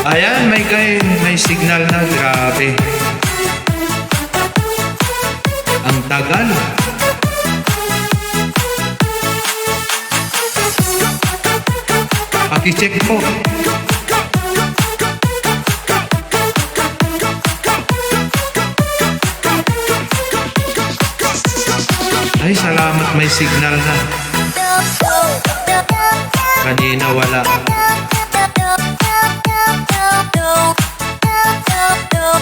Ayan, may signal na, grabe. Ang tagal. Paki-check po. Ay, salamat, may signal na. Kanina wala.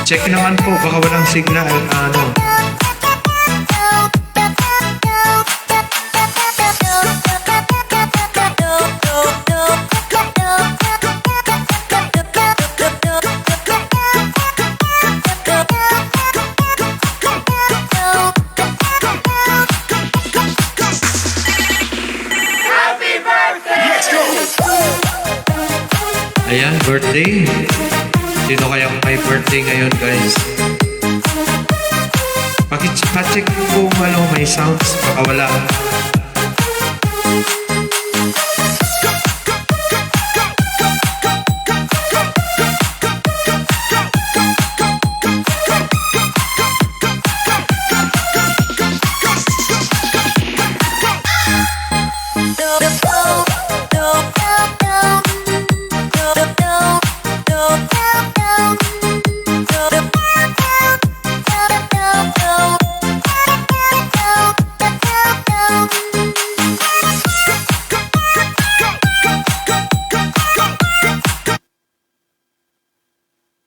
Check naman po, baka walang signal. Ano? Ayan, birthday. Sino kayang may birthday ngayon, guys? Pacheck po kung may sounds. Baka wala.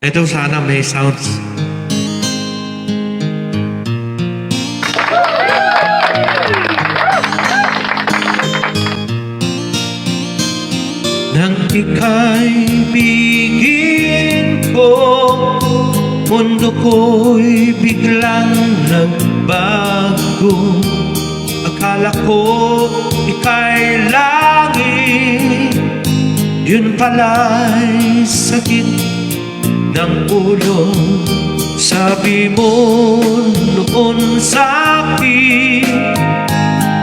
Ito sana may sounds. Nang ika'y bigin ko, mundo ko'y biglang nagbago. Akala ko ika'y langit, yun pala'y sakit ng ulo. Sabi mo noon sa'kin,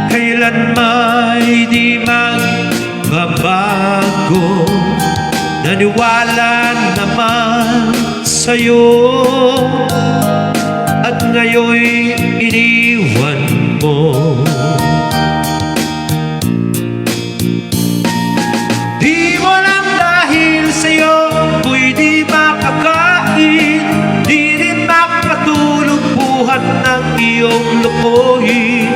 kailan may di magbabago. Naniwala naman sa'yo, at ngayon'y iniwan mo. Di mo lang dahil sa'yo ko'y di makakain, di rin makatulog buhat ng iyong lokohin.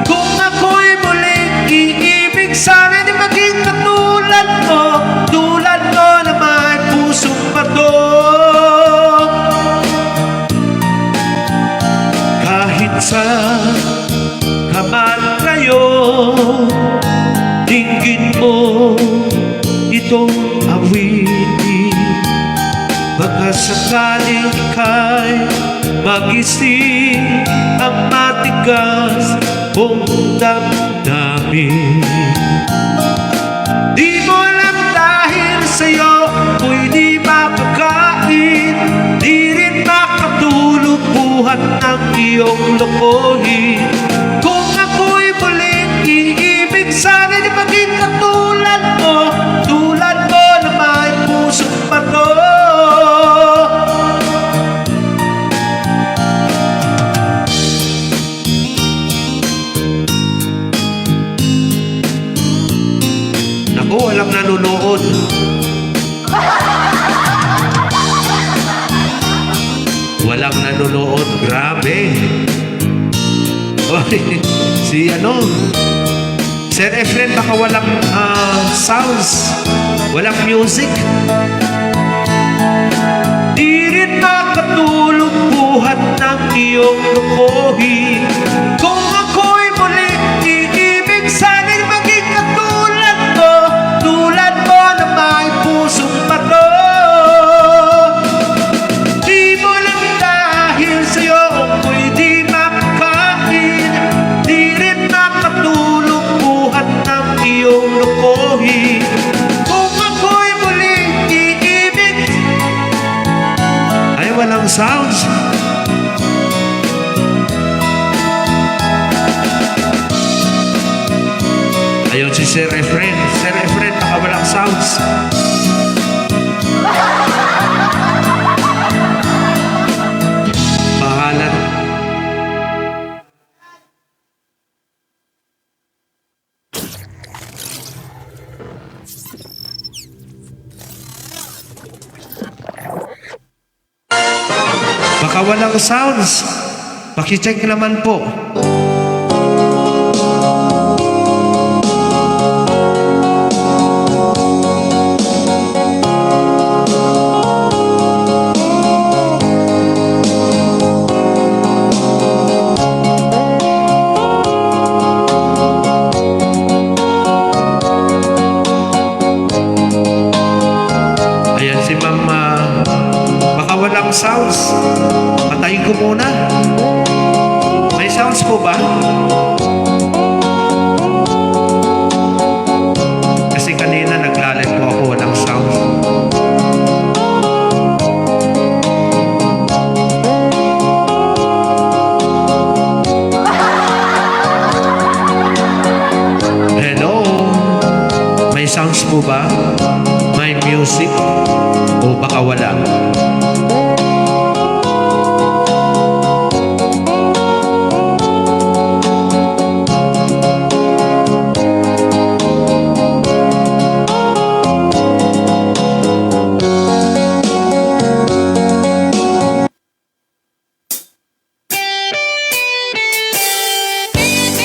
Kung ako'y muling iibig, sana di maging katulad mo, tulad mo na may pusong bato. Kahit sa kamatayo, dinggin mo itong awitin. Baka sakaling ika'y magising, ang matigas mong damdamin. Di mo alam dahil sa'yo ko'y di makakain, di rin makatulog buhat ng iyong lokohin. Kung ako'y muling iibig, sana di maging katulad mo, tulad mo na may pusong bato. Naku, walang nanonood. Walang nanonood, grabe. Oy, si Sir Efren, baka walang sounds, walang music. Di rin makatulog buhat ng iyong lokohin. Kung ako'y muling iibig, sana'y maging katulad mo, tulad mo na may pusong bato. Di mo lang dahil sa'yo ako'y di makakain, di rin makatulog buhat ng iyong lokohin. Kung ako'y muling iibig, ay walang sounds. Ayun si Sir Efren. Sir Efren, baka walang sounds. Baka walang sounds. Pakicheck naman po. Ayan si Mama. Baka walang sounds. Patayin ko muna. May sounds po ba? Kasi kanina naglalay po ako, walang sounds. Hello? May sounds po ba? May music? O baka wala?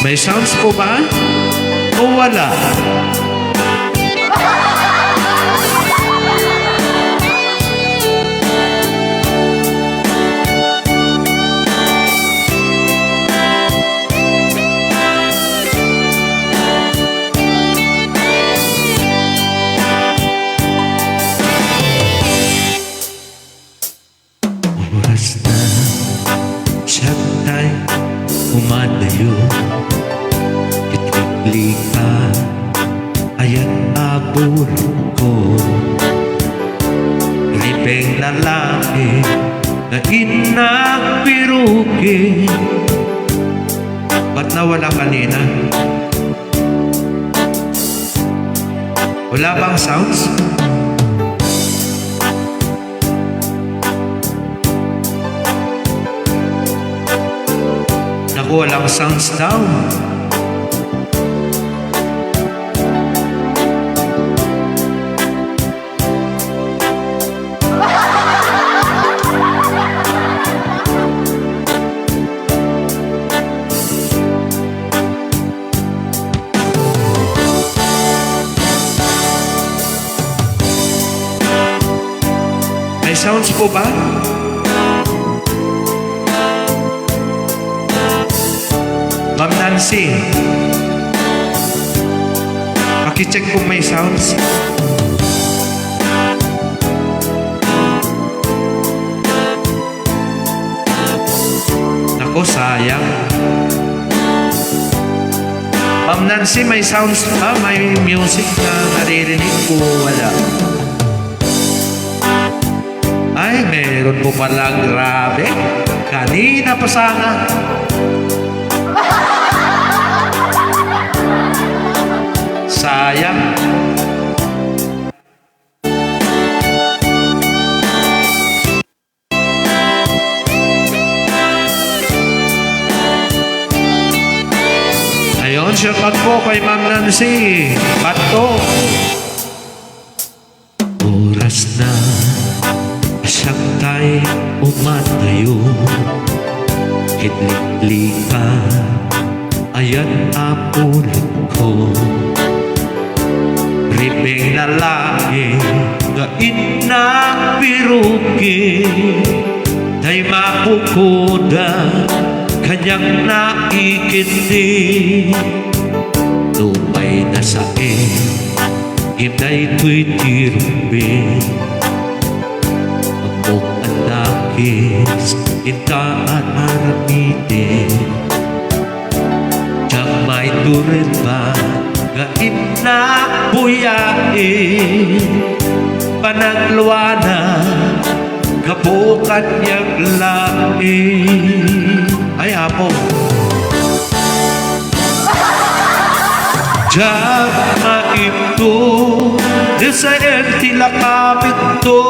May sounds po ba? O wala? Oras na siya tayo umadayo. Kitlikli ka, ayan abur ko. Lipeng lalaki na inapiruki. Ba't nawala kanina? Wala bang sounds? Naku, walang sounds daw. May sounds po ba? Ma'am Nancy, pakicheck kung may sounds. Nako, sayang. Ma'am Nancy, may sounds ba? May music na naririnig ko? Wala. Ay, meron po pala, grabe. Kanina pa sana. Sayang. Ayun, shoutout po kay Ma'am Nancy. Bato. Oras na siyang tayo umatayo. Kitlikli ka, ayan apul ko. Ripeng lalaki nga inapiruki. Day makukuda kanyang naikindi. Tumay na sa hinay ko'y tirupin. Magmok ang lakis, intaan aramitin. Diyak may turin ba nga inabuyain. Panagluwana kabukat niyang lain. Ay, apo. Diyak maipto di sa tila kapit to.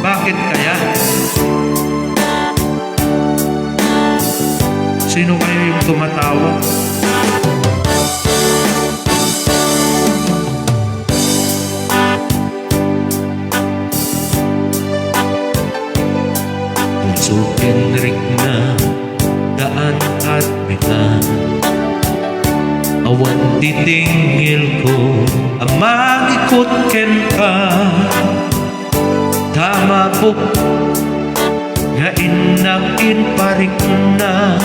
Bakit kaya? Sino kayo yung tumatawa? Puso rik na daan at bigan, awan titingil ko ang mangikot ken ka. Tama po nga inagin parik na.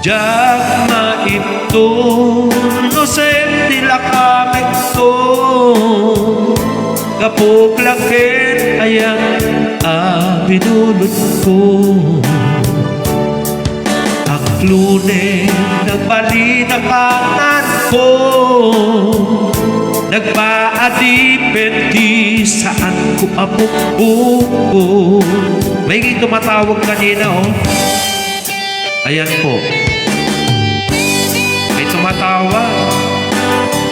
Jag maito no senti la kamekto kapok lakin ayan binulot ko. Aklune nagbalinakanan ko, nagpaadipin di saan ko apukbuko. May tumatawag kanina Ayan po. May tumatawag.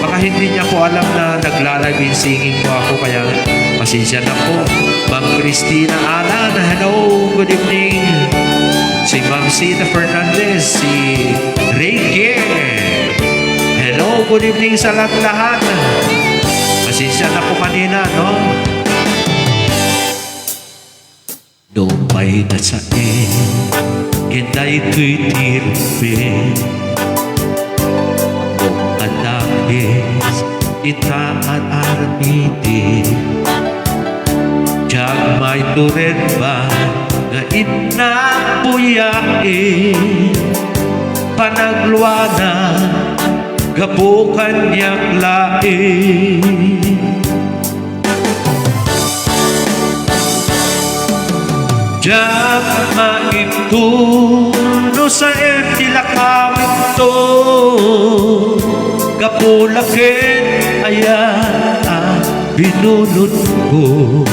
Baka hindi niya po alam na naglalaging singing po ako, kaya pasensya na po. Ma'am Christina Alan, hello, good evening. Si Ma'am Sita Fernandez, si Reiki, hello, good evening sa lahat-lahat. Pasensya na po kanina, no? Dumay na sa kinday ko'y tirupin, adapis itaan aramitin. Jag may turen ba nga inabuyain, panagluana gabukan niyang lain. Jak maito no sa tila kamito kapulakin ayan binulot ko.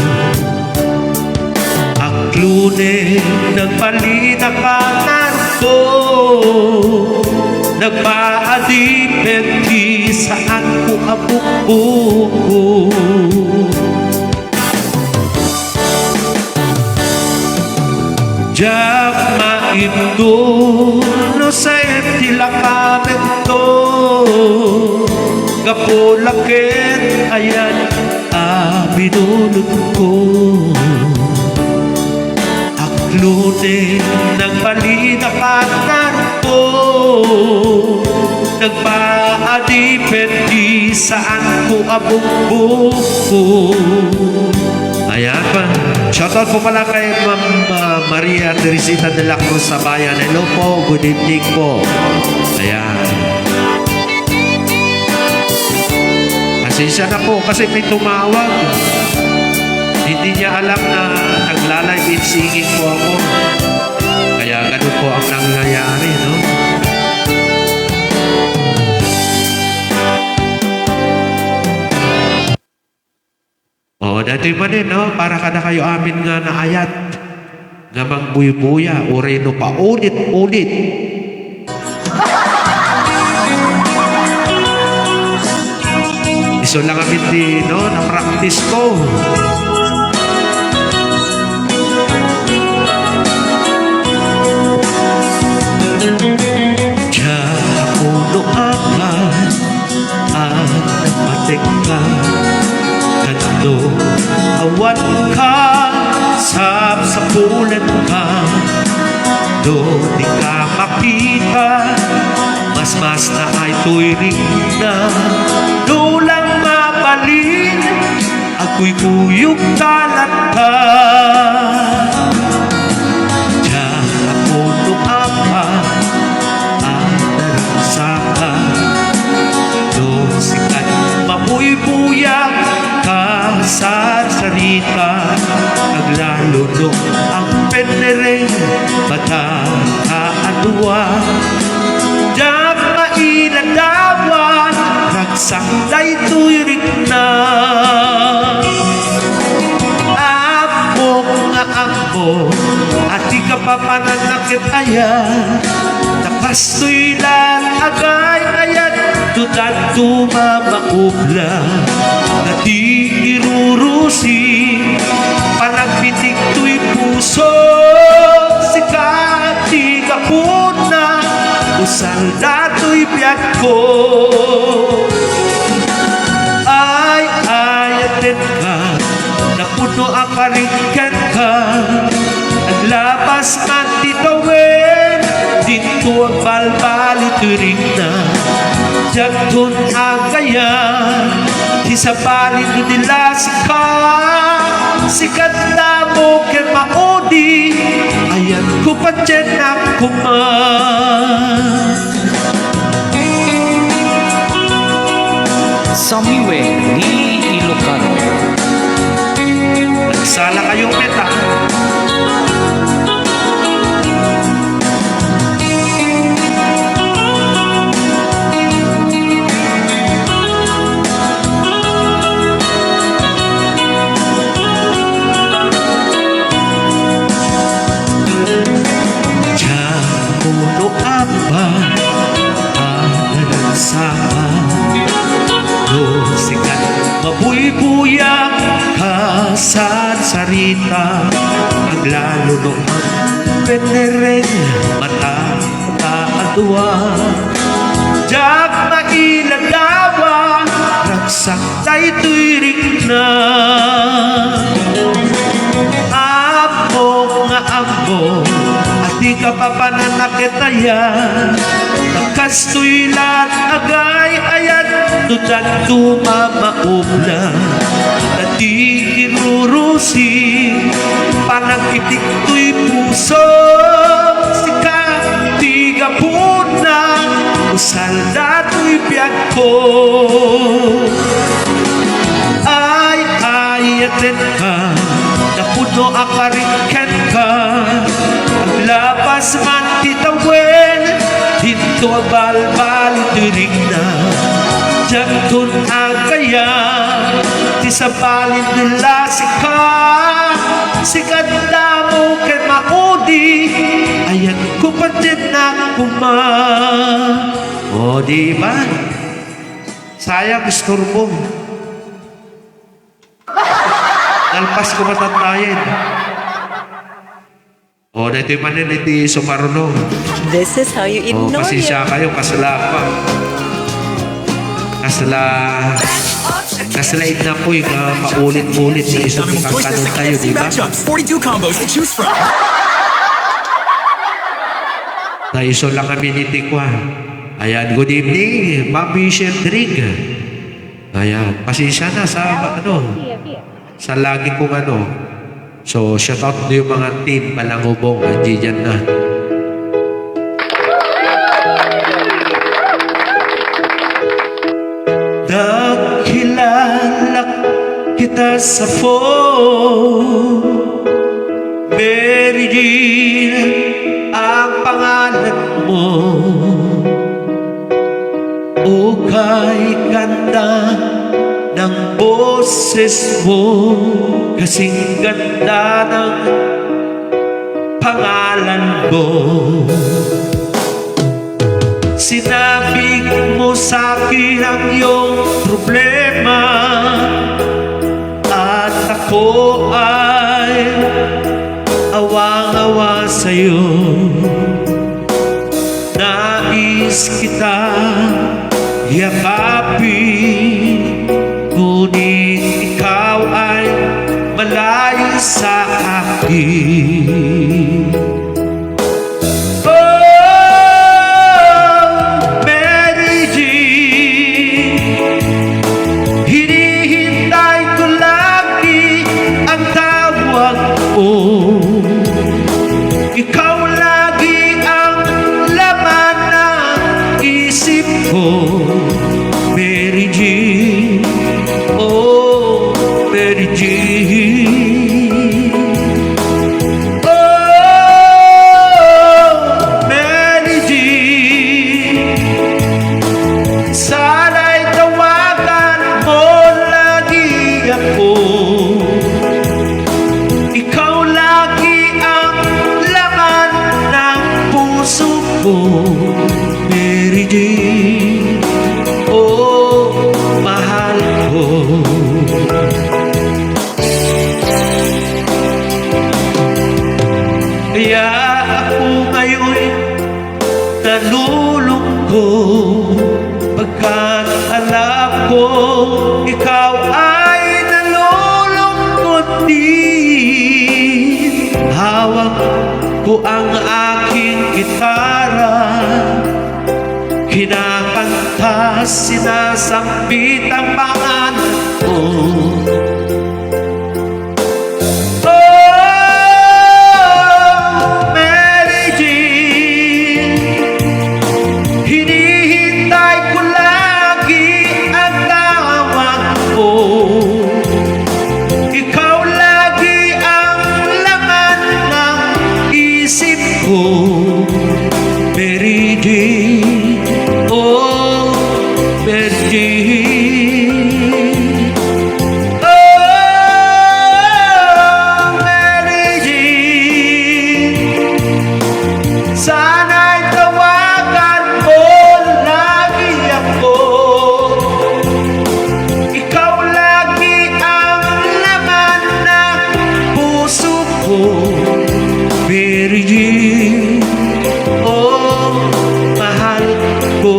Aklune nagpalinakanan ko, nagpaadipin di saan ko apukbuko. Jak maito no sa tila kamito kapulakin ayan binulot ko. Aklune nagpalinakanan ko, nagpaadipin di saan ko abukbuko. Ayan pa. Shoutout po pala kay Ma'am Maria Teresita de la Cruz sa bayan. Hello po, good evening po. Ayan. Pasensya na po kasi may tumawag. Hindi niya alam na nagla-live singing po ako. Kaya ganun po ang nangyayari, no? Dati pa din, no? Para kada kayo amin nga na ayat nga magbuy-buya o reno pa ulit-ulit. Iso lang amin di, no? Na-practice ko. Diyan ulo akan at nagmatik ka kanto awan ka sa pulan ka do di ka makita mas na ay tuwiring na dulang mabalin ako'y kuyog talat ka. Diyan ako luapa at narasaka doon sikat mabuy-buyak sa sarita naglalo ang penere mata kaadwa jak mailadawan ragsakday tuyirik na ako at di ka pa pananakit ayan nakastoy lang agay ayan tutan tumamakubla na di irurusi panagpitik saldato'y biyak ko. Ay, ayatin ka, napuno ang paringgan ka. Ang labas man titawin, dito ang balbalit rin na. Jagdun ang kaya, hisabalin nila sikat na mo kay maudi. Ayan ko pa dyan ako man. Samiwe ni Ilocano. Nagsala kayong meta. Puno ang ba ang sama sikat mabuybuya kasan sarita ang lalo noong peneren mata kaadwa jag mailagawa raksak tayo tuwirik na amo nga amo di ka pa pananakitayan nakastoy lahat agay ayat tutan tumamaubla na di irurusi panagkitik to'y puso sika di ka puna usal na to'y biyak ko. Ay ayatin ka napuno ang karingken ka. Labas man titawin, dito ang balbalit rin na. Jagdun ang kaya, tisabalin nila sikat na mo kay maudi. Ayan ko pa din na kuman. O diba? Sayang isturbo. Nalpas ko matantayin. O, na ito'y manin, ito'y sumarunong. This is how you O, ignore pasensya kayo, kasala pa. Kasalaid na po yung paulit-ulit na isang kakanong tayo, di ba? 42 combos to choose from. Naiso lang kami ni Tikwa. Ayan, good evening, Ma'am Michelle Drink. Ayan, pasensya na sa sa lagi kong So, shout out na yung mga team Malangubong, andyan na. Nakilala kita sa phone, Mary Jean ang pangalan mo. Ukay ganda ng boses mo, kasing ganda ng pangalan mo. Sinabi mo sa'kin ang iyong problema at ako ay awang-awa sa'yo. Nais kita yakapin, ngunit ikaw ay malayo sa akin. Oh, Mary Jean, hinihintay ko lagi ang tawag mo. Ikaw lagi ang laman ng isip ko, Mary Jean. Oh, Mary Jean. Oh, Mary Jean. Sana'y tawagan mo lagi ako. Ikaw lagi ang laman ikaw ay nalulungkot din. Hawak ko ang aking gitara, kinakanta, sinasampit ang pangalan ko. Oh, Mary Jean, hinihintay ko lagi ang tawag mo. Ikaw lagi ang laman ng isip ko, Mary Jean. Oh, Mary Jean. Oh, Mary Jean. Sana'y tawagan mo lagi ako. Ikaw lagi ang laman ng puso ko, Mary Jean. Oh, mahal ko.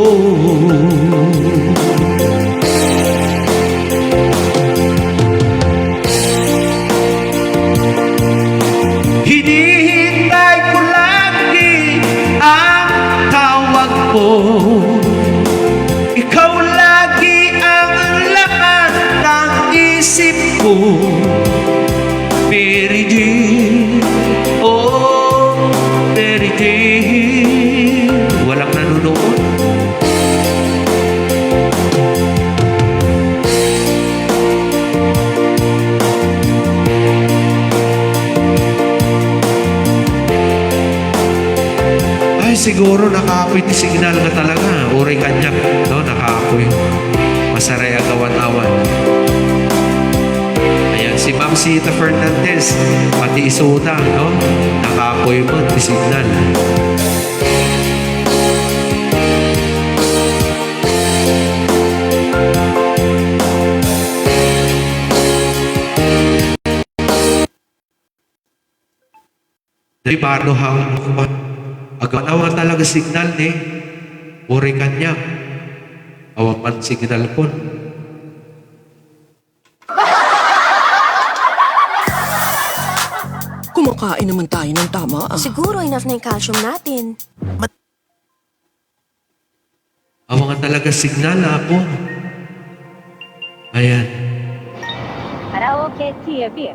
Hinihintay ko lagi ang tawag mo. Ikaw lagi ang laman ng isip ko, Mary Jean. Oh, Mary Jean. Walang nanonood. Ay, siguro nakaapoy ti signal nga talaga. Uray kanyak, no? Nakaapoy. Masaray agawan-awan. Ayan, si Ma'am Sita Fernandez, pati Isona, no? Nakaapoy mo ti signal. Dari paano hawak mo ba? Agawan talaga signal ni. Uray kanyak. Awang man signal ko. Kumakain naman tayo ng tama ah. Siguro enough na yung calcium natin. Awang talaga signal ako. Ayan. Karaoke TV.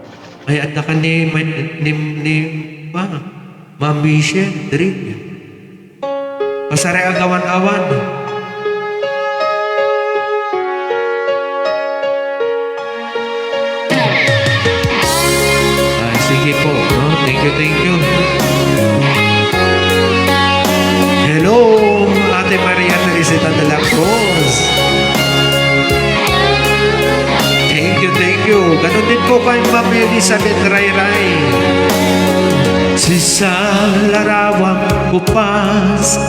Ay, at ka ni Ma'am Michelle, drink. Pasaray agawan-awan. Ay, sige po. No? Thank you. Hello, Ate Maria Teresita de la Cruz. Thank you. Ganon din po kay Ma'am Elizabeth Rayray. Sa larawang kupas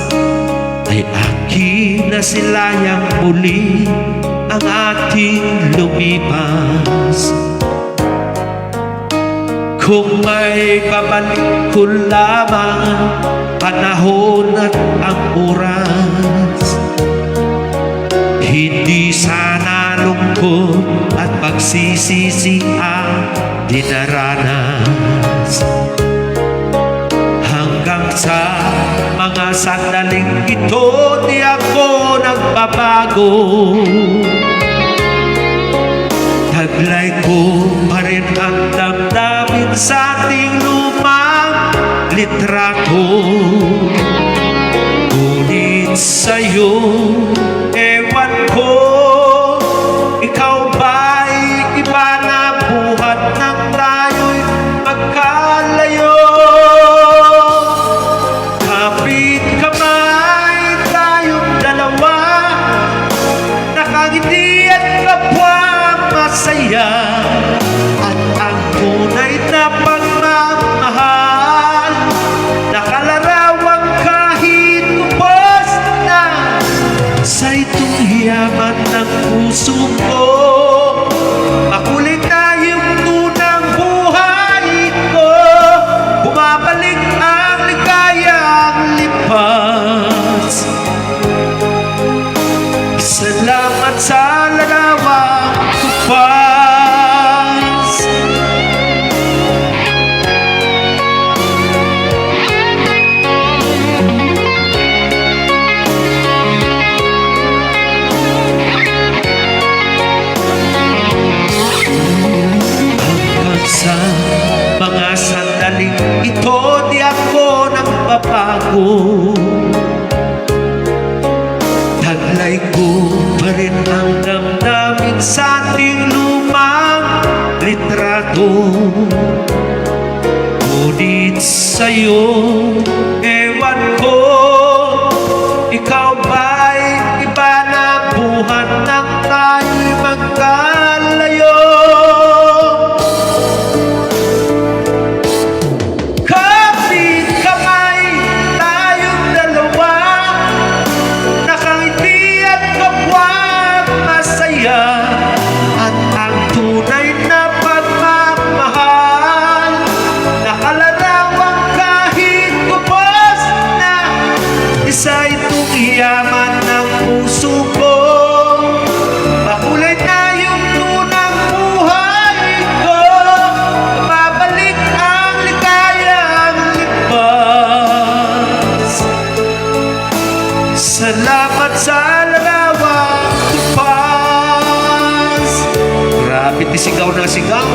ay akin na silayang muli ang ating lumipas. Kung may babalik ko lamang panahon at ang oras, hindi sana lungkot at pagsisisi ang dinaranas. Hanggang sa mga sandaling ito, di ako nagbabago. Taglay ko pa rin ang damdamin sa ating lumang litrato. Ngunit sa'yo, ewan ko, ikaw ba'y iba na buhat nang tayo'y magkalayo? Kapit kamay tayong dalawa, nakangiti at kapwa masaya, at ang tunay na pagmamahal, nakalarawang kahit kupos na sa Mga sandaling ito di ako nagbabago. Taglay ko pa rin ang damdamin sa ating lumang litrato. Ngunit sa'yo, ewan ko, ikaw ba'y iba na buhat nang tayo'y magkalayo? Kapit kamay tayong dalawa, nakangiti at kapwang masaya, at ang tunay na pagmamahal nakalarawang kahit kupos na isa itong yaman ng puso ko. Makulay na yung tunang buhay ko, mabalik ang ligayang lipas. Salamat sa larawang tupas. Grabe, sigaw na sigaw.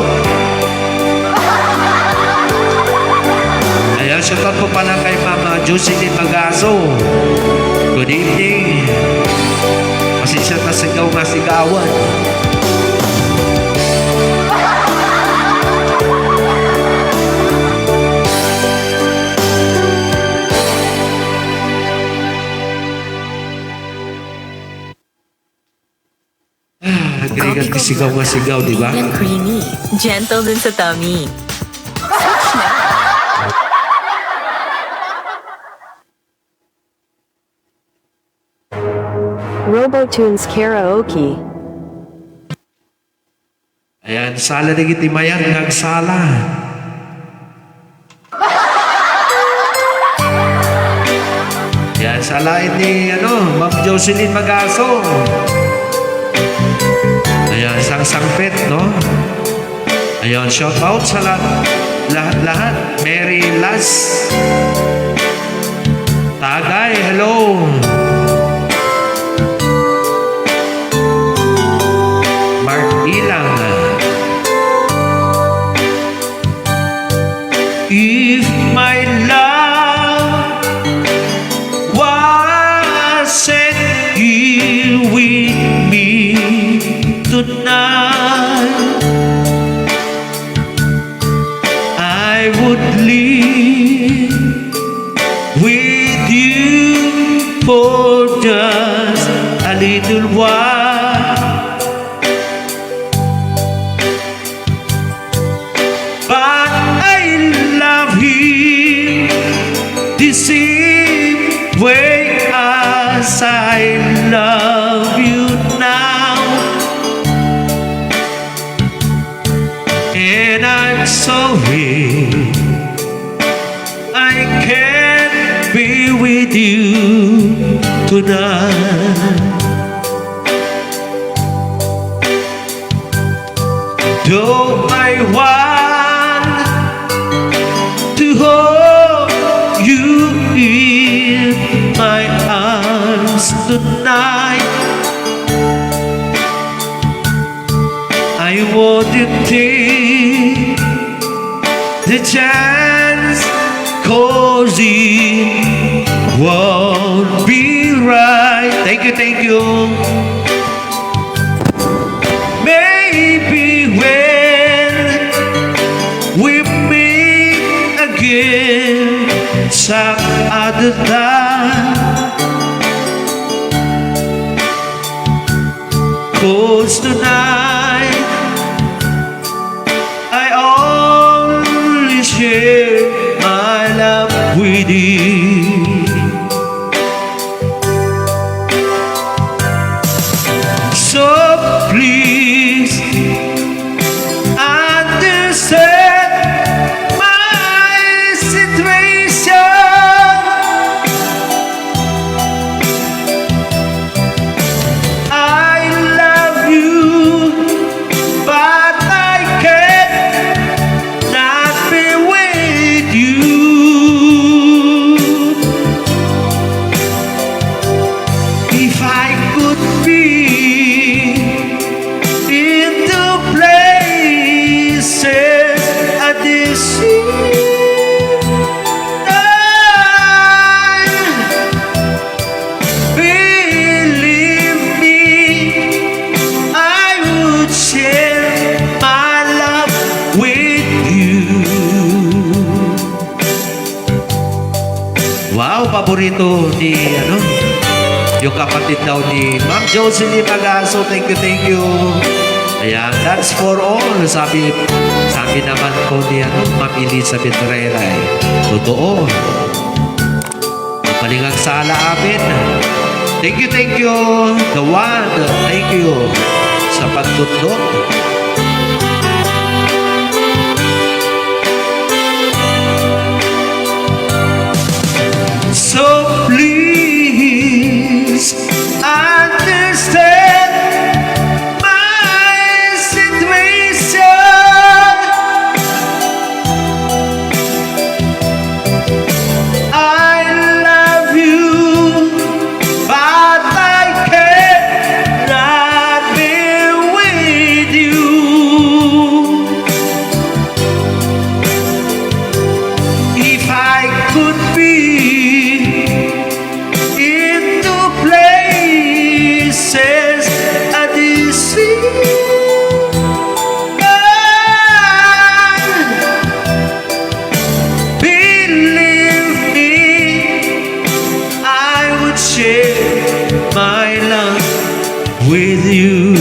Ayan, shoutout po pala kay Mama Jocelyn Magaso. Good evening. Kasi siya na sigaw nga sigawan. Nagrigat ni sigaw nga sigaw, di ba? Yan creamy. Gentle dun sa tummy. RoboTunes Karaoke. Ayan, sala na gitimayan ng sala. Ayan, salain ni, Ma'am Jocelyn Magaso. Ayan, isang sangpet, no? Ayan, shout out sa lahat. Mary Las. Tagay, hello. Mark Ilang. If my love wasn't here with me tonight, I would live with you for just a little while. But I love him the same way as I love you now. And I'm sorry I can't be with you tonight. Though I want to hold you in my arms tonight, I wouldn't take the chance, 'cause it won't be right. Thank you. Maybe when we meet again some other time, 'cause tonight I only share my love with you. So please understand my situation. I love you, but I can't not be with you. paborito ni, yung kapatid daw ni Ma'am Jocelyn Magaso. Thank you. Ayan, that's for all. Sabi naman ko ni, Ma'am Elizabeth Herrera, totoo. Malingang sala amin. Thank you. The one, thank you sa pagtutulog. So please understand my situation. I love you, but I cannot be with you. If I could be in the places I deceive, believe me, I would share my love with you.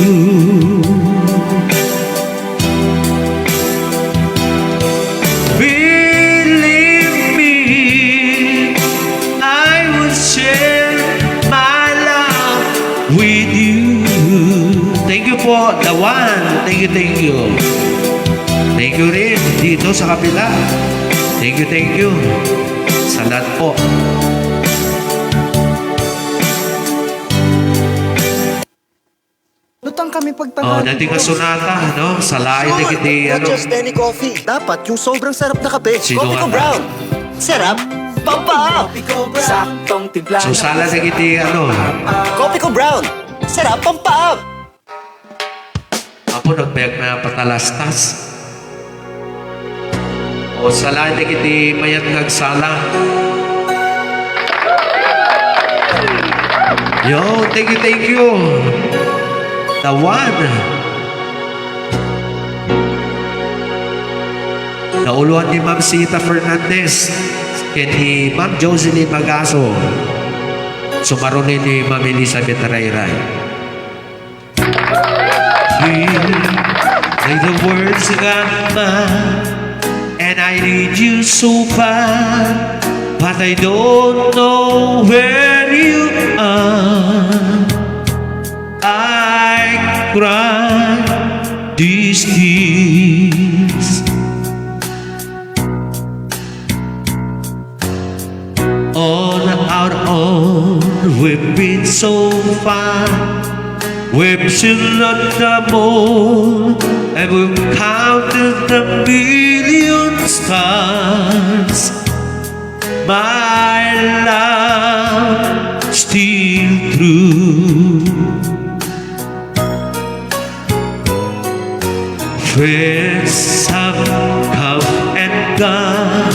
Believe me, I would share my love with you. Thank you po, the one. Thank you. Thank you rin dito sa kapila. Thank you. Sa lahat po. Lutang kami Oh, pagtanghali. dating ka sonata, Sa lahi na kiti, Not just any coffee. Dapat yung sobrang sarap na kape. Sino Coffee nga ko ba? brown. Sarap. Pampaap. Saktong timpla. So sala na kiti, Coffee ko brown. Sarap pampaap. Apo nagbayag na patalastas. O sala na kiti mayat kag sala. Yo, thank you. The one. Nauluan ni Ma'am Sita Fernandez kaya ni Ma'am Jocelyn Magaso. Sumaronin ni Ma'am Elizabeth Herrera. Like the words got mine, and I need you so bad, but I don't know where you are. I cry these tears on our own. We've been so far. We've seen the moon, and we've counted the million stars. My love still true. Friends have come and gone.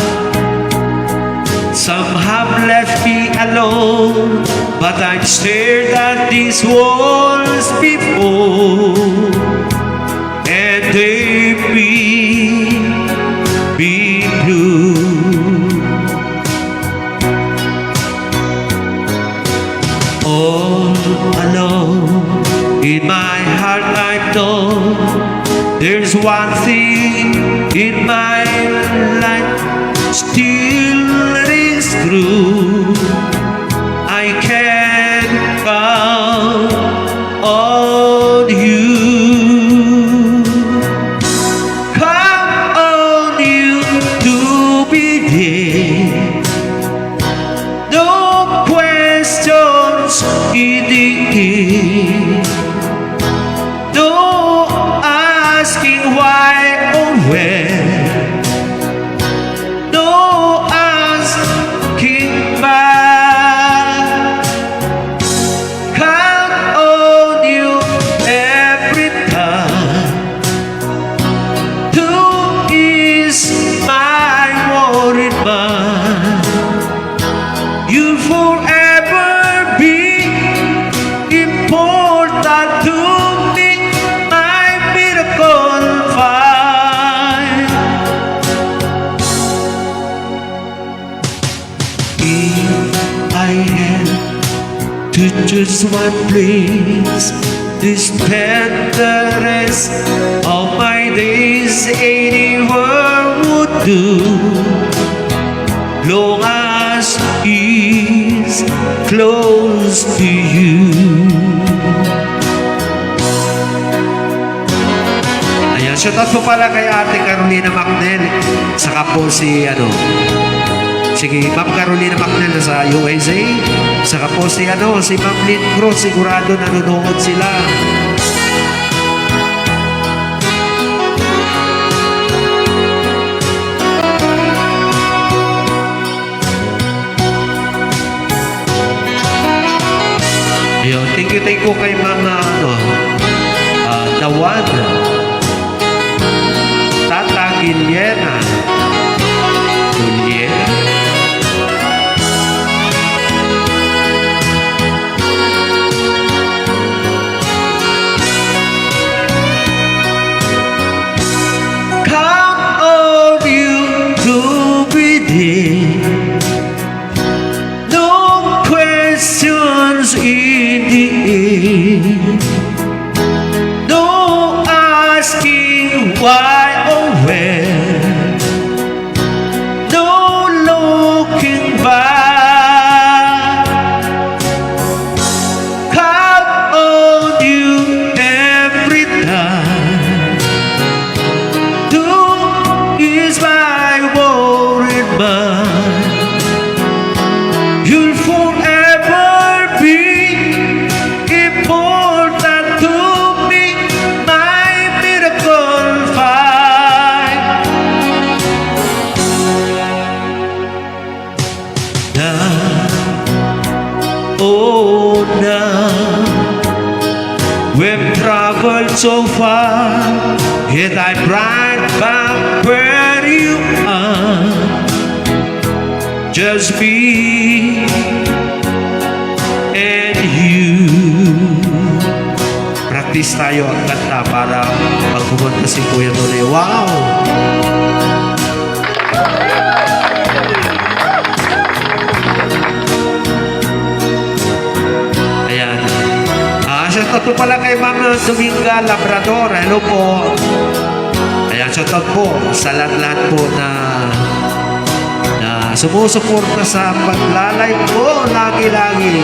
Some have left me alone, but I've stared at these walls before, and they've been blue. All alone in my heart, I know there's one thing in my life still is true. I can count on you. Count on you to be there. No questions in the end. No asking why or where. to just one place to spend the rest of my days. Anyone would do, long as he's close to you. Ayan, shoutout po pala kay Ate Carolina Macnel. Saka po si sige, Ma'am Carolina Macnel sa USA. Saka po si Ma'am Lynn Cruz. Sigurado nanonood sila. Ayun, thank you kay mga Dawan, Tata Guiliena, Juliet, count on you to be there. No questions in the air. No asking why or where. No looking back. Count on you every time. Do is my worried mind. You'll forever be important to me, my miracle find. Now, oh now, we've traveled so far, yet I brought back where you are. Just me and you. Practice tayo ang kanta para magkumanta si Kuya Tony. Wow! Ayan. Shoutout po pala kay Ma'am Dominga Labrador. Hello po. Ayan, shoutout po sa lahat po na sumusuporta sa paglalay ko lagi-lagi.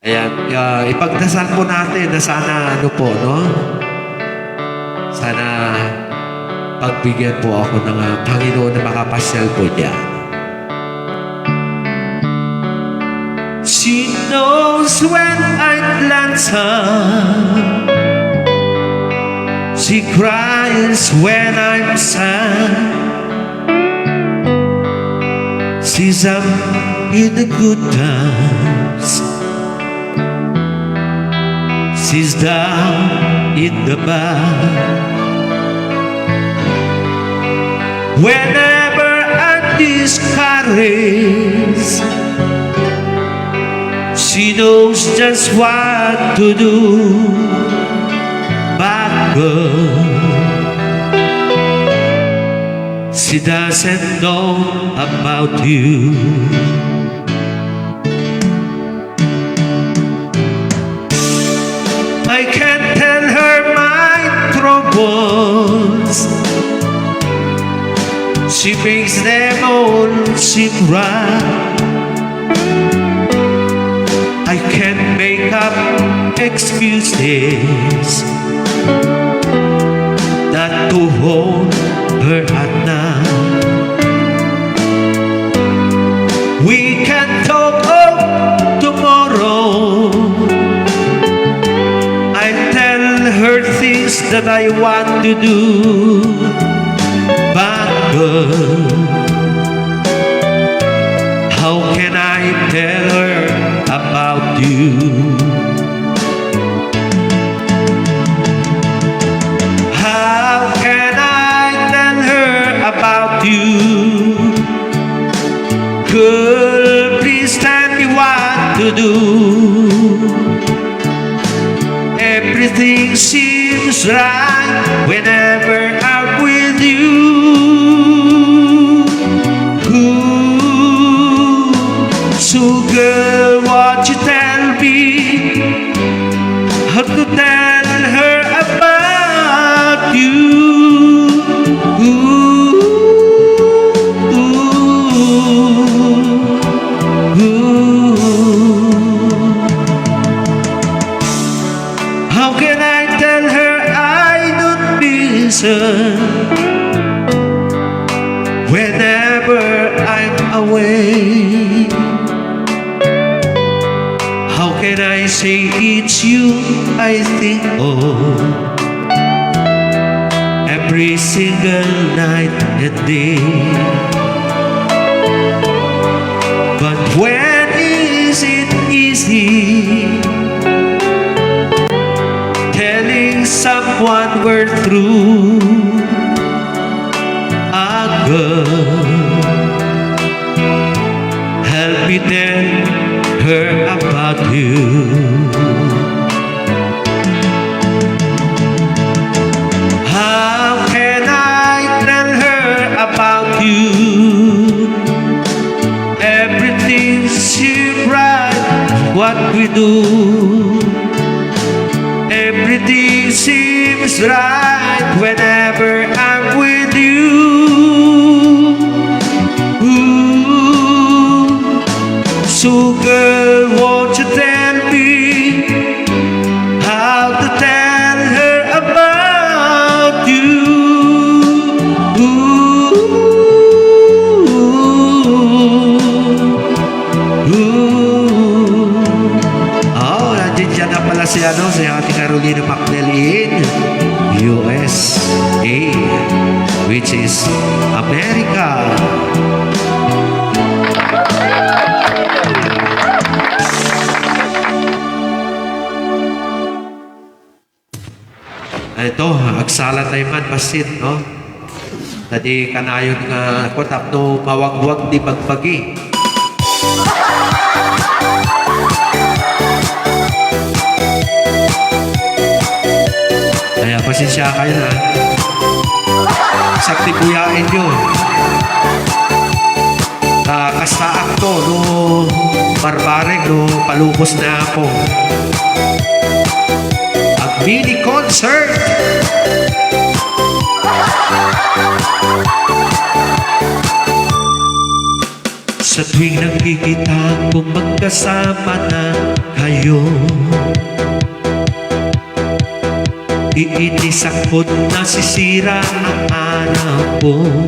Ayan, ipagdasal po natin na sana sana pagbigyan po ako ng Panginoon na makapasyal po diyan. She knows when I glance her. She cries when I'm sad. She's up in the good times. She's down in the bad. Whenever I'm discouraged, she knows just what to do. But girl, she doesn't know about you. I can tell her my troubles. She makes them all seem right. I can make up excuses not to hold her at night. We can talk of tomorrow. I tell her things that I want to do. But girl, how can I tell her about you? How can I tell her about you? Girl, please tell me what to do. Everything seems right whenever I'm with you. Ooh, so girl, what you tell me? How to tell her about you? Ooh, ooh, ooh. How can I tell her I don't miss her whenever I'm away? How can I say it's you I think of every single night and day? But when is it easy telling someone we're through? Ah, girl, help me tell her about you. How can I tell her about you? Everything seems right, what we do. Everything seems right whenever I'm with you. Ooh, so girl, won't you tell me how to tell her about you? Oh, nandiyan na pala si Ate Carolina McNeil in USA, which is America. Ito, agsala tayo man basit, no? Tadi kanayon nga ako tapno mawagwag di bagpagi. Kaya pasensya kayo na. Sakti kuyain nyo. Kasta akto, no, barbareng, no, palupos na ako. Ang mini concert. Sa tuwing nakikita ko magkasama na kayo, iinis ako't nasisira ang araw ko.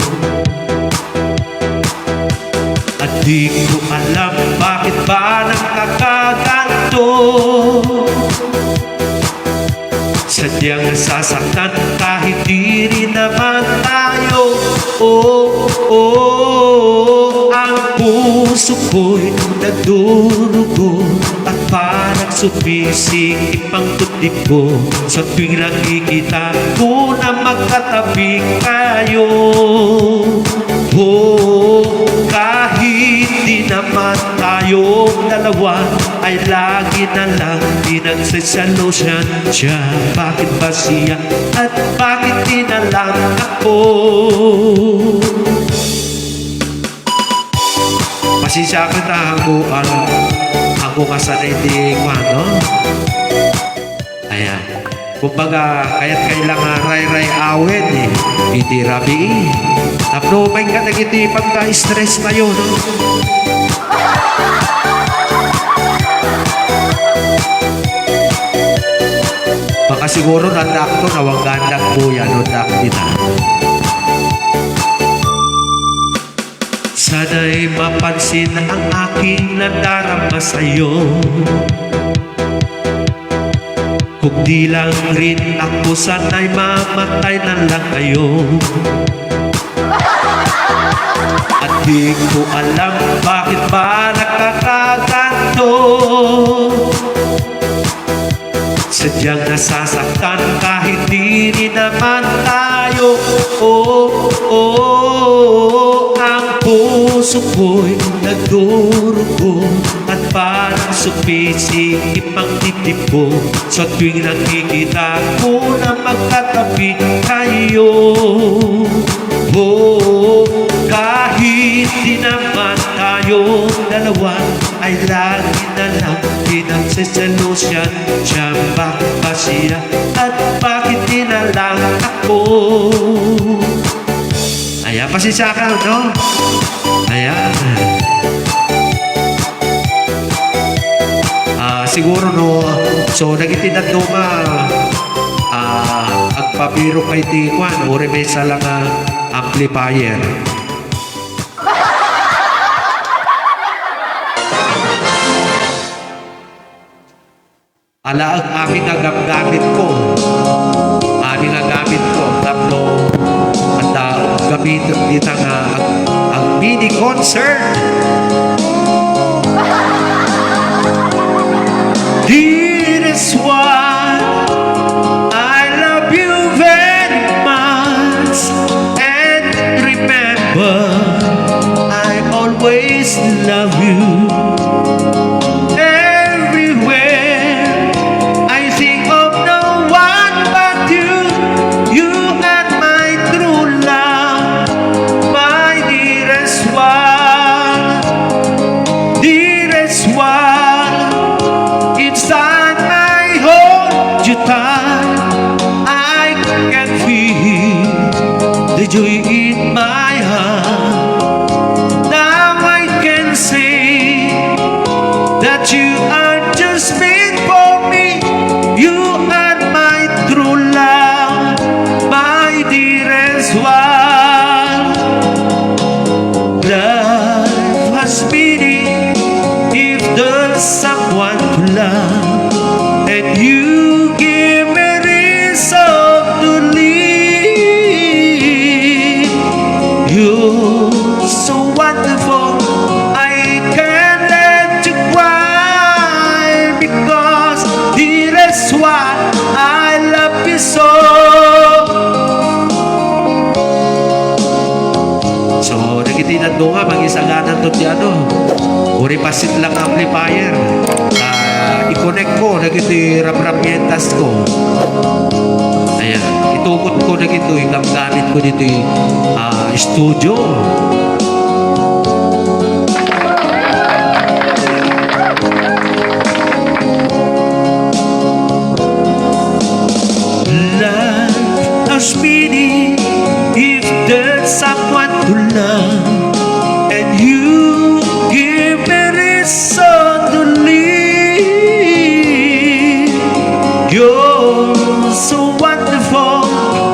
At di ko alam bakit ba nakakaganto. Sadyang nasasaktan kahit di rin naman tayo. Ang puso ko'y nagdurugo at parang sumisikip ang tutik ko sa tuwing nakikita ko na magkatabi kayo. Kahit di naman tayong dalawa ay lagi na lang pinagsasalusyan siya. Bakit ba siya at bakit di na lang ako? Pasensya ka na ako kasanay di ko, ano? Ayan. Kumbaga, kaya't kailangan ray-ray awen eh. Hindi rabi eh. Tapno may ka nagiti pagka-stress tayo, no? Baka siguro nandak to, nawagandak po yan, no? Dak din na. Sana'y mapansin ang aking nadarama sa'yo. Kung di lang rin ako, sana'y mamatay na lang kayo. At di ko alam bakit ba nakakaganto. Sadyang nasasaktan kahit di rin naman tayo. Ang puso ko'y nagdurugo at parang sumisikip ang dibdib ko sa tuwing nakikita ko na magkatabi kayo. Oh, kahit di naman tayo dalawa ay lagi na lang pinagseselusyan. Siya bakit ba siya at bakit di na lang ako? Ayan, pasensya ka, no? Ayan. Siguro, no? So, nagitinad no agpabiro kay Tikwan, uri may salang amplifier. Ala ang aming gamit ko. Aming gamit ko. Tapno, at gamitin dito ang mini concert. This is why I love you very much. And remember, I always love you. Everywhere I think of no one but you. You are my true love, my dearest one. Dearest one. Inside my heart, you tight, I can feel the joy in my heart. Now I can say that you are just made for me. You are my true love, my dearest one. Life has meaning if there's someone to love, and you give me reason to live. You're so wonderful, I can't let you cry, because dearest one, I love you so. So, nagitinad ko nga, mag-isaganan to ano, uri pasit lang amplifier. I-connect ko, nagito ramramyentas ko. Ayan, itukot ko nagito, yung gamit ko dito yung studio. Life has meaning if there's someone to love, and you give me reason to live. You're so wonderful,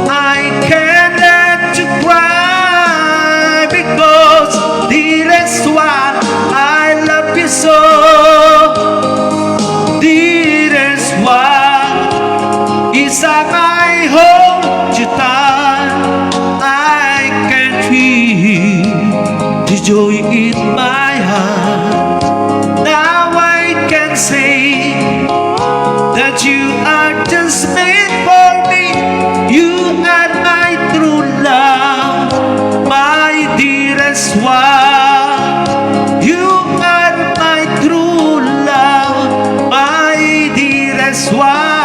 I can't let you cry, because dearest one, I love you so. Dearest one, inside my heart you tight, I can feel the joy in my heart. Now I can say that you are just made for me. You are my true love, my dearest one. You are my true love, my dearest one.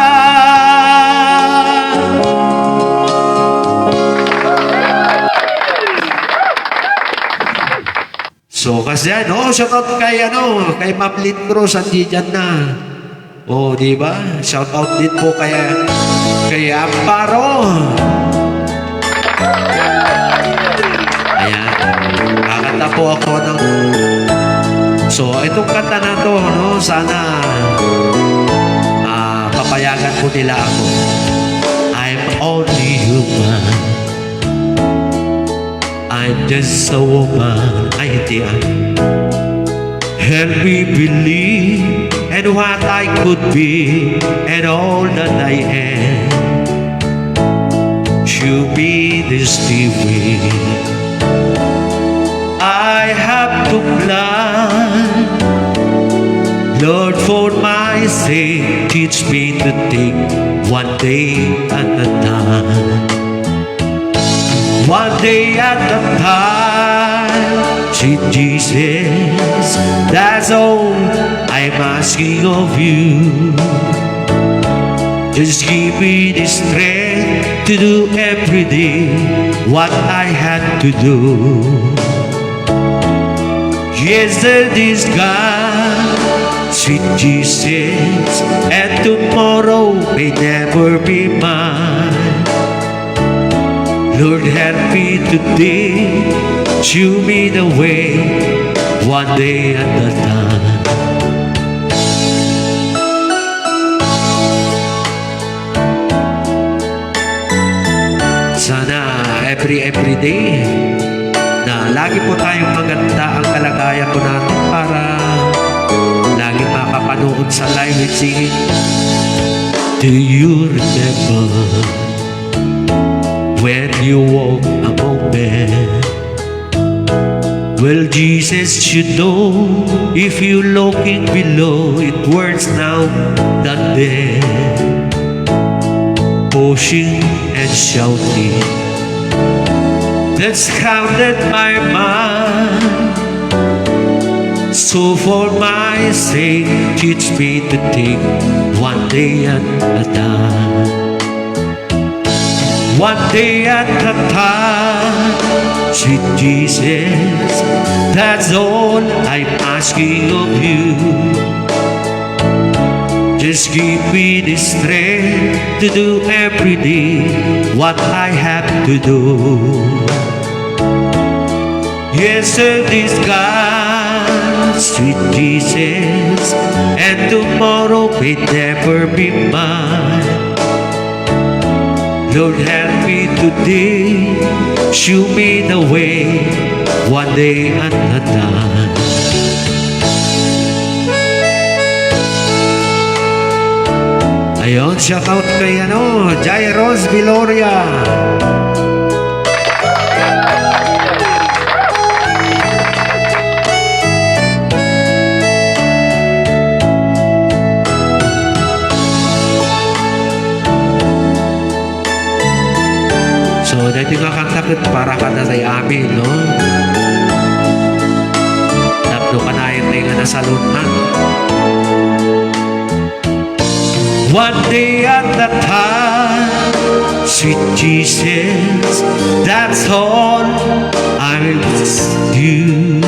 So kasi shoutout kay kay Ma'am Lynn Cruz, andiyan na. Oh, di ba? Shoutout din po kay Amparo. Ayan. Kakanta po ako ng... So, itong kanta na to, sana papayagan po nila ako. I'm only human. I'm just a woman. Ay, hindi Help me believe in what I could be and all that I am. Show me the way I have to plan. Lord, for my sake, teach me to take one day at a time. One day at a time. Sweet Jesus, that's all I'm asking of you. Just give me the strength to do every day what I had to do. Yesterday's gone, sweet Jesus, and tomorrow may never be mine. Lord, help me today, show me the way, one day at a time. Sana every day na lagi po tayong maganda ang kalagayan po natin para lagi makapanood sa live with singing. Do you remember when you walk among men? Well, Jesus should know if you looking below, it works now, not then. Pushing and shouting, that's crowded my mind. So for my sake, teach me to take one day at a time. One day at a time, sweet Jesus, that's all I'm asking of you. Just give me the strength to do every day what I have to do. Yesterday's gone, sweet Jesus, and tomorrow may never be mine. Lord, help me today, show me the way, one day at a time. Ayun, shout out kay Jairos Viloria. So, dito nga kantakit para ka na tayo amin, no? Tapno ka na yung tinga na salon, ha? One day at a time, sweet Jesus, that's all I ask you.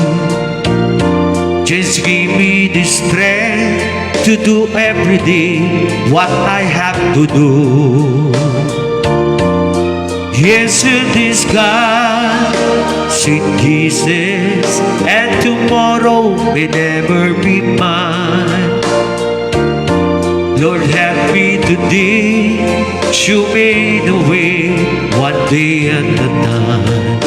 Just give me the strength to do every day what I have to do. Yesterday's gone, sweet Jesus, and tomorrow may never be mine. Lord, help me today, show me the way, one day at a time.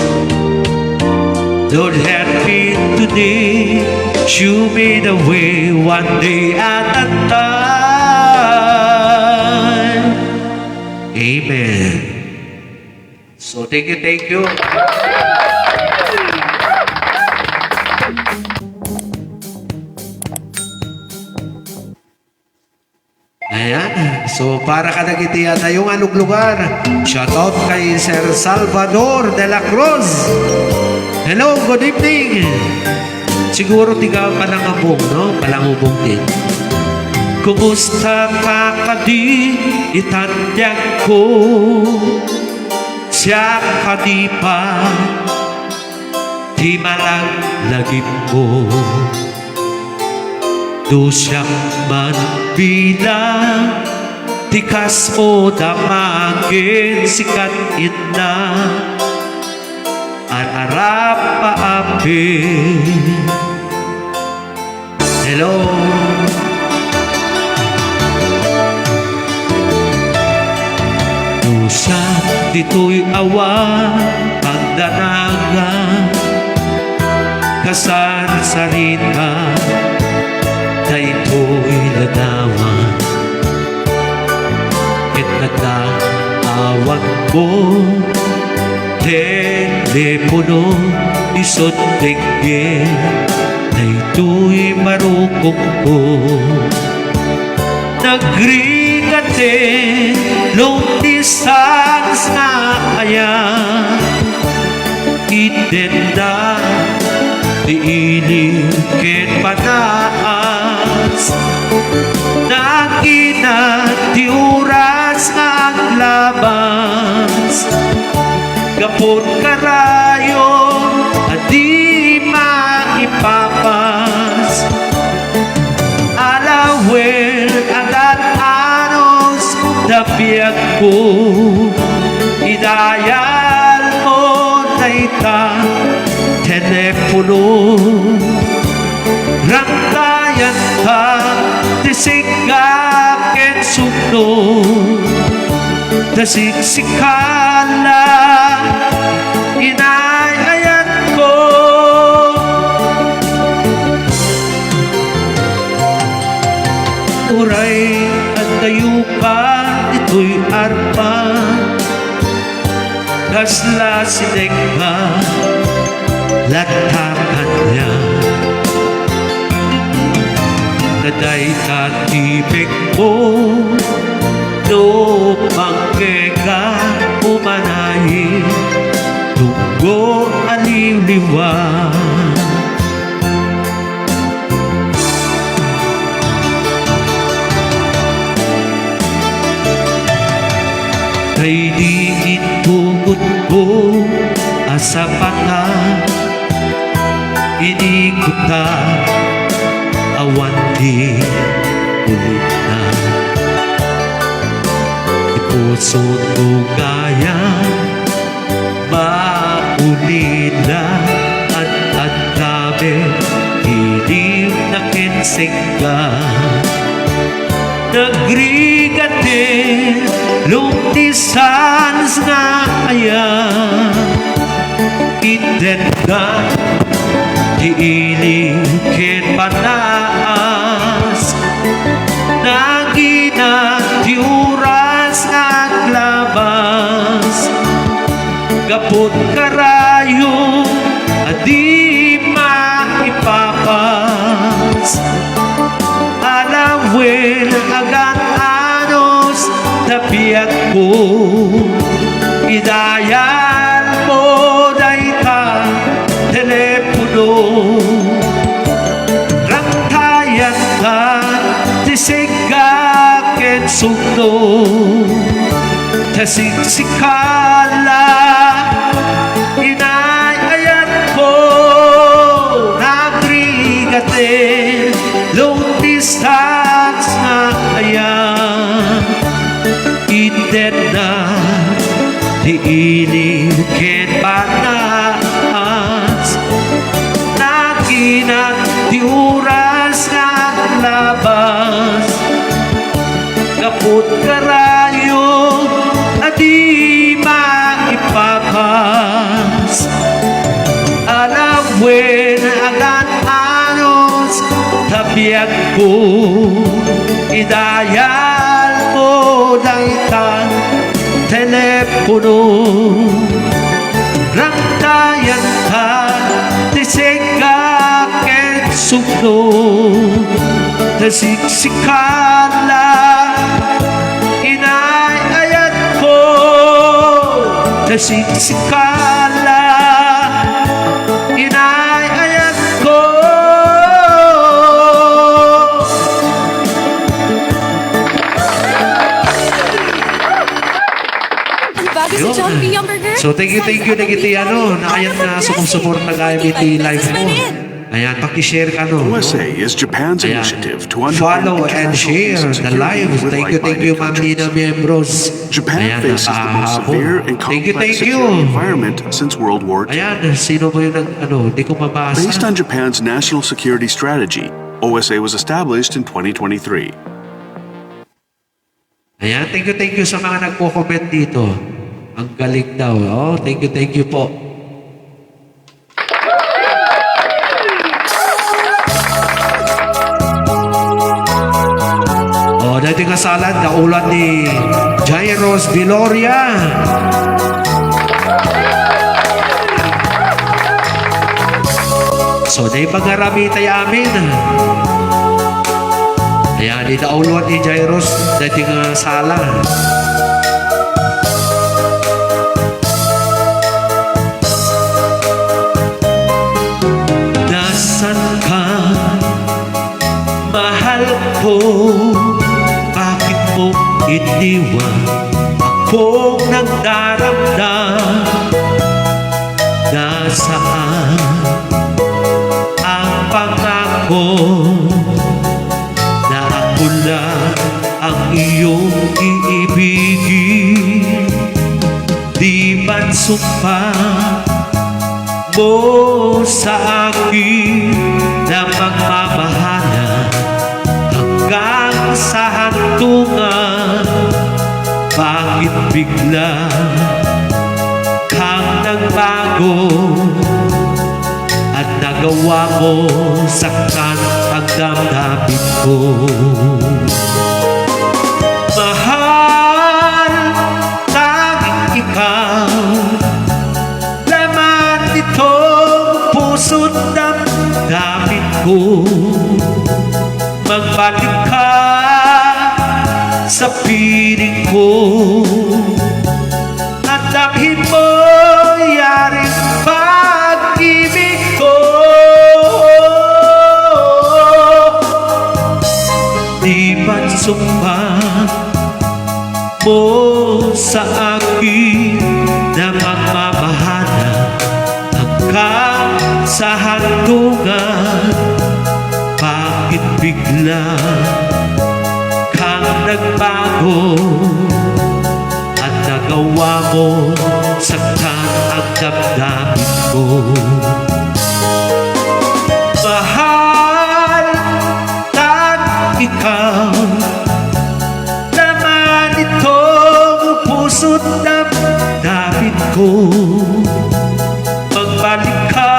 Lord, help me today, show me the way, one day at a time. Amen. So, thank you, thank you. Ayan. So, para ka nagitiyan na yung anong lugar. Shoutout kay Sir Salvador de la Cruz. Hello, good evening. Siguro tiga Palangabong, no? Palangubong din. Kumusta ka kadi itanyag ko? Siya kadi pa di malang lagip mo. Do siyang man bilang tikas mo damangin sikat ina ararap paapin. Hello. Do siya dito'y awa pagdanagan kasar sarita na ito'y ladawan at nagtaawag ko telepono isot tingin na ito'y marukong ko nagrigate long distance na kaya itenda Diiling ket panaas Naginati oras nga aglabas Gapon karayon Adi maipapas Alawel agat anos Dabiag ko Idayal mo na ita Telepono Rangkayan ka Tisigap ken sukno Tasiksikala Inayayan ko Uray at dayuka Ito'y arpa Kasla sinegka Latakan niya Naday katibig mo No pangkeka umanahin Tunggo aliw-liwa Kay di itugot ko asa pata Inikuta awan di ulit na Ipuso ko kaya maulila at tabi Iliw na kinsika Nagrigatin lumtisan nga ayan Itenda Diiling ket panaas Naginati oras aglabas Gapon karayo Adi maipapas Alawel agan anos Dabiag ko Idayal mo dayta Telepono Rangtayan ka Tisigak ken sukno Tasiksikala Inayayan ko Nagrigatin Long distance na ayan Ited na Diiling ket panaas Naginati oras nga labas Kaput karayo Adi maipapas Alawin agan anos Tabiag ko Idayal mo daytan Telepono Rangtayan ka Tisigak ket sukno Tasiksikala Inayayan ko Tasiksikala Inayayan ko Bago si Yun. Jollibee Hamburger. So thank you na kiti Nakayan na sumusuport na gaya iti live mo. Ayan, pakishare ka USA is Japan's Ayan. initiative to Follow undermine and share international the live. security with Thank you Ma'am like-minded Nina Membros. Japan Ayan, faces the most severe and Thank you, complex thank you. security environment since World War II. Ayan, sino ba yung di ko mabasa. Based on Japan's national security strategy, OSA was established in 2023. Ayan, thank you sa mga nagko-comment dito. Ang galing daw. Oh, thank you po. Oh, dating kasalan, kaulan ni Jairos Viloria. So, day pangarami tayo amin. Ayan, di dauluan ni Jairos dating sala. ko, bakit mo iniwan akong nagdaramdam? Nasaan ang pangako na ako lang ang iyong iibigin? Di ba't sumpa mo sa akin na magmamahalan hanggang sa hantungan? Bakit bigla kang nagbago at nagawa mo saktan ang damdamin ko? Mahal, tanging ikaw, laman nitong puso't damdamin ko. Magbalik ka sa piling ko at damhin mo yaring pag-ibig ko. Di ba't sumpa mo sa akin na magmamahalan hanggang sa hantungan? Bakit bigla kang nagbago at nagawa mo saktan ang damdamin ko? Mahal, tanging ikaw, laman itong puso't damdamin ko. Magbalik ka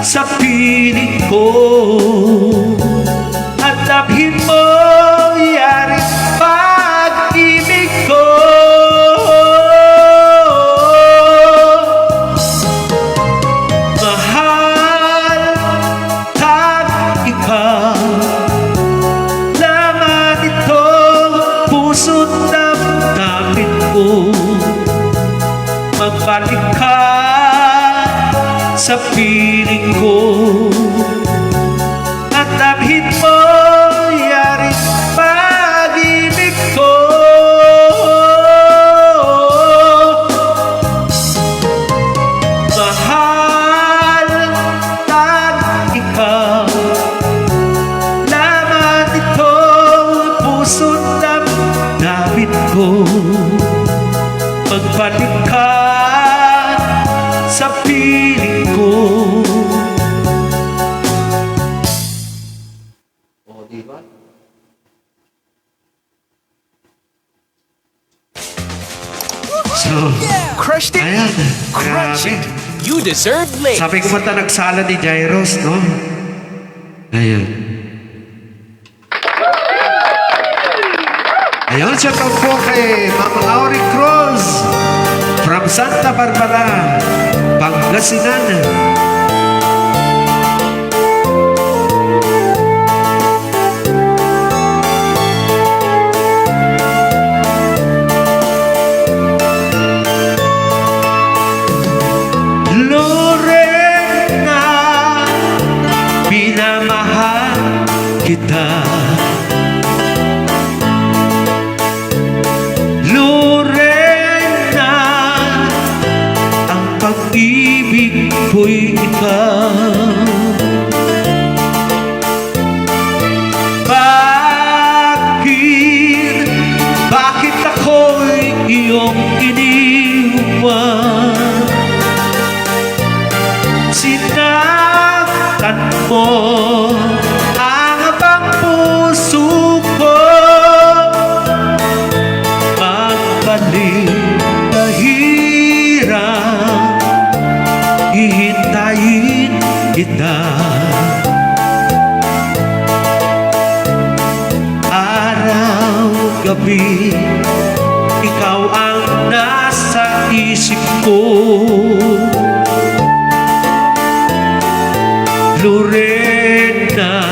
sa piling ko at damhin mo yaring pag-ibig ko. Mahal, tanging ikaw, laman itong puso't damdamin ko. Magbalik ka sa piling ko at damhin mo yaring pag-ibig ko. Mahal, tanging ikaw, laman itong puso't damdamin ko. Magbalik ka sa piling ko. O, diba? So, Crushed it. ayan. Crunch Grabe. it. You deserve late. Sabi ko mata nagsala ni Jairos, no? Ayan. Ayun, shout out po kay Ma'am Auri Cruz from Santa Barbara, Pangasinan. Lorena, pinamahal kita. Lorena, ang pag-ibig ko'y ikaw. Bakit ako'y iyong iniwan? Sinaktan mo ang abang puso ko. Magbalik na hirap, hihintayin kita. Araw, gabi, ikaw ang nasa isip ko. Lorena,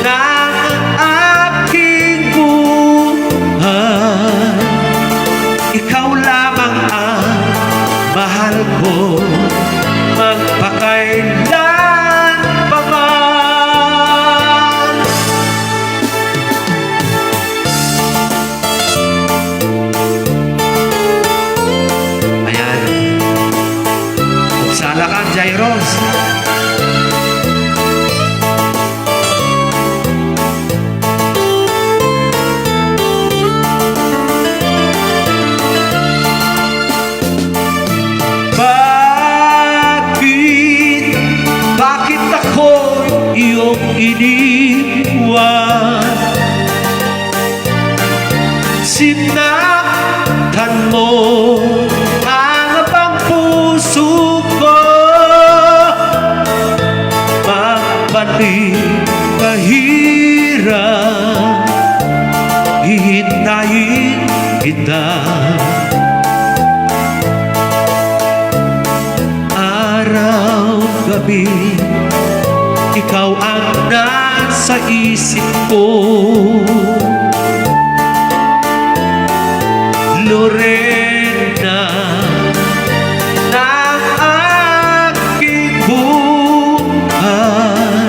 ng aking buhay, ikaw lamang ang mahal ko, magpakailan pa man. iyong iniwan. Sinaktan mo ang abang puso ko, magbalik kahirap, hihintayin kita. Araw, gabi, ikaw ang nasa isip ko. Lorena ng aking buhay,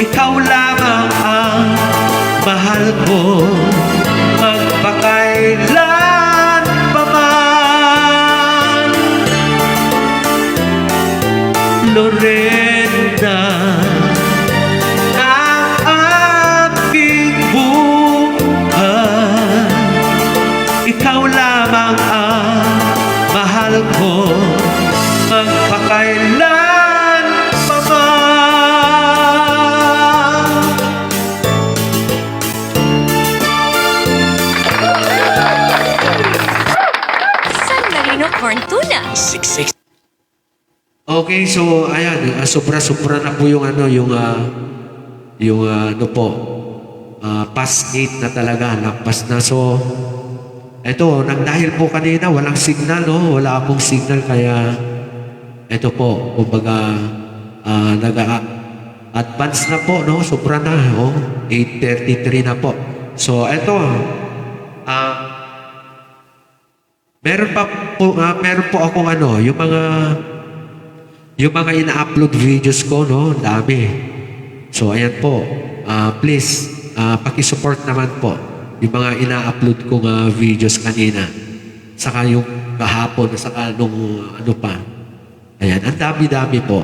ikaw lamang ang mahal ko magpakailan pa man. Lorena ng aking buhay, ikaw lamang ang mahal ko magpakailan pa man. San Marino Corn Tuna. Okay, so ayan, sobra-sobra na po yung past 8 na talaga, lampas na. So, eto, dahil po kanina walang signal, no? Wala akong signal, kaya eto po, kumbaga, nag-advance na po, no? Sobra na, oh, 8:33 na po. So, eto, meron po akong yung mga ina-upload videos ko, no? Dami. So, ayan po. Please, paki-support naman po yung mga ina-upload kong videos kanina. Saka yung kahapon, saka nung ano pa. Ayan, ang dami-dami po.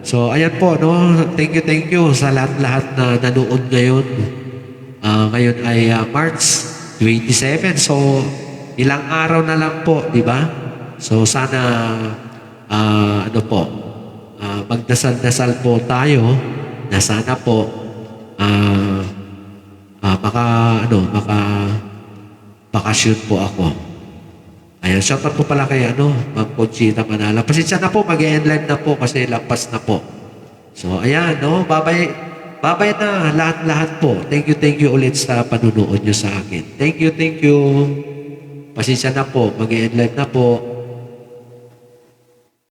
So, ayan po, no? Thank you sa lahat-lahat na nanood ngayon. Ngayon ay March 27. So, ilang araw na lang po, di ba? So, sana, magdasal-dasal po tayo na sana po bakasyon po ako. Ayan, shoutout po pala kay Ma'am Conchita Manala. Pasensya na po, mag-e-end live na po kasi lampas na po. So, ayan, no? Babay na lahat-lahat po. Thank you ulit sa panunood nyo sa akin. Thank you. Pasensya na po, mag-e-end live na po.